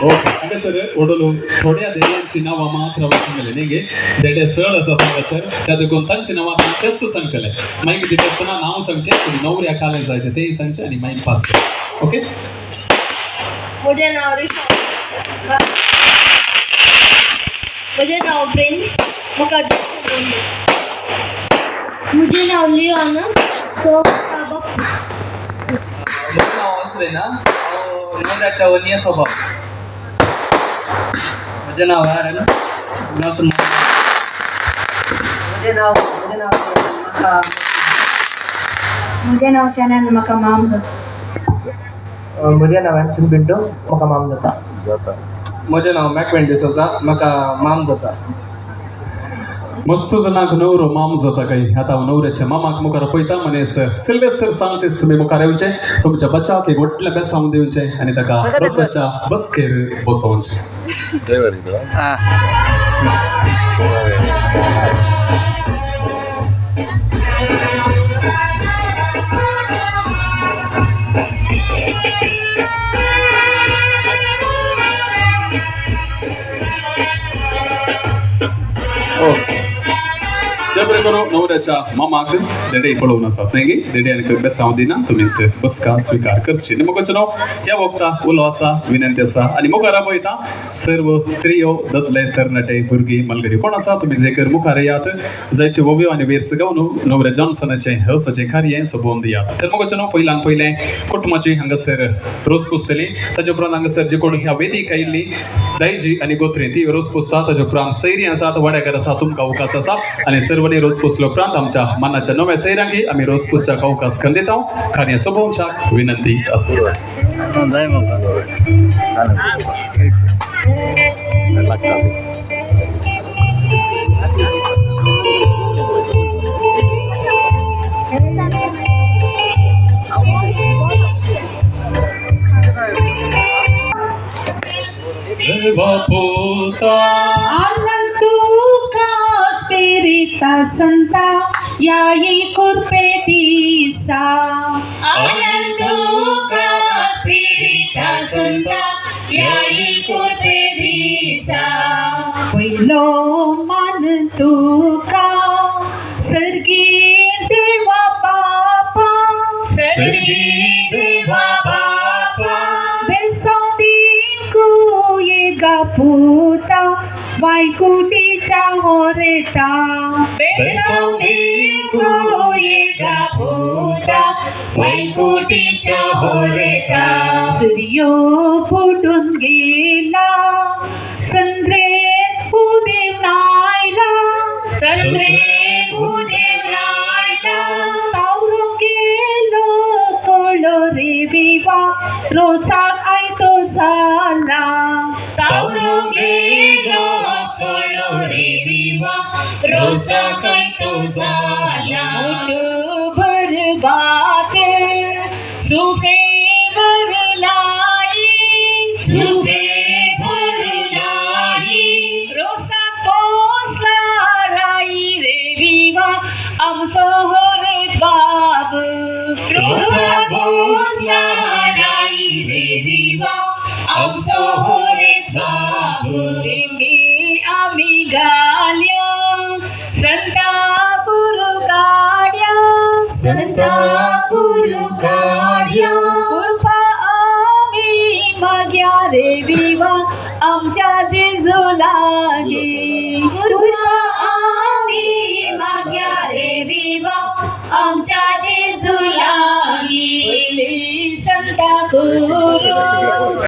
Okay ಹಂಗಸರ್ ಒಡಲು ಥೋಡೆ ದೇಯಾಂಚಿ ನಾವ ಮಾತ್ರ ವಸಂಗಲೆ ನಿಗೆ ದೆಡೆ ಸರ್ಡ್ ಅಸ ಹಂಗಸರ್ ಅದಕ್ಕೊಂದು ತಂಚಿ ನಾವ ಟೆಸ್ಟ್ ಸಂಕಲೆ ಮೈಕ್ ದಿ ಟೆಸ್ಟ್ ನಾವು ಸಂಚೆ नवऱ्या कालेज जायचे ते संचय आणि माइक पास कर ओके मुझे नाव ऋषभ मुझे नाव प्रिंस मुका मुझे नाव लिओना तो माझे नाव अस्वेना नवऱ्याच्या वनीय स्वभाव माझे नाव आरन मुझे नाव शनन मका माम मुझे नाव हॅन्सन पिंटो मका माम जाता माझे नाव मॅकवेन डिसोजा मका माम जाता मस्त जनाक नवरो माम जाता काही आता नवऱ्याच्या मामाक मुखार पयता म्हणे सिल्वेस्टर सांगतेस तुम्ही मुखार येऊचे तुमच्या बच्चाक एक व्हडले बेस सांगून दिवचे आणि ताका रसाच्या बसकेर बसोवचे जबरे करो नवऱ्याच्या मामाक देडे पळवून असतात नाही देडे आणि बेस सांगून दिना तुम्ही बसका स्वीकार करची मग नाव या वक्ता उलो असा विनंती असा आणि मुखारा पळयता सर्व स्त्रियो ददले तरणाटे भुरगी मलगडी कोण असा तुम्ही जे कर मुखार यात जायत्यो वव्यो आणि वेर्स गावन नवऱ्या जॉन्सनाचे हौसाचे कार्य सोबोवन दियात तर मग पहिल्यान पहिले कुटुंबाची हांगासर रोज पुसतली ताचे उपरांत हांगासर जे कोण ह्या वेदीक आयिल्ली दायजी आणि गोत्री ती रोज पुसता ताचे उपरांत सैरी आसा वड्याकार आसा तुमकां अवकाश आसा आणि सर्वांनी रोज पुसलो उपरांत आमच्या मनाच्या नव्या सैरांगी आम्ही रोज पुसच्याक अवकाश करून दिता कार्य सोबोवच्याक विनंती आसा Spirita Santa, yai curpetisa. Alantuka Spirita Santa, yai curpetisa. पहिलो मानतुका सर्गी देवा बापा, सर्गी देवा बापा. बेसोदीकू ये गापुता. वाईकुटीच्या होरेता बेसोदीकू ये गापुता वाईकुटीच्या होरेता सूर्यो फुटून गेला संद्रे उदेव नायला संद्रे उदेव नायला तावरून गेलो कोळो रे विवा रोसाक आयतो झाला तावरून गेलो सोलो रे विवा रोसा कैतो झाला भर बात सुफे भर लाई सुफे भर लाई रोसा पोसला राई रे विवा आम सोहरत बाब रोसा पोसला राई रे विवा आम सोहरत बाब आम्ही गाल्या संता गुरु काढ्या संता गुरु काढ्या कृपा आम्ही माग्या रे विवा आमच्या जेजू लागी कृपा आम्ही माग्या रे विवा आमच्या जेजू लागी संता गुरु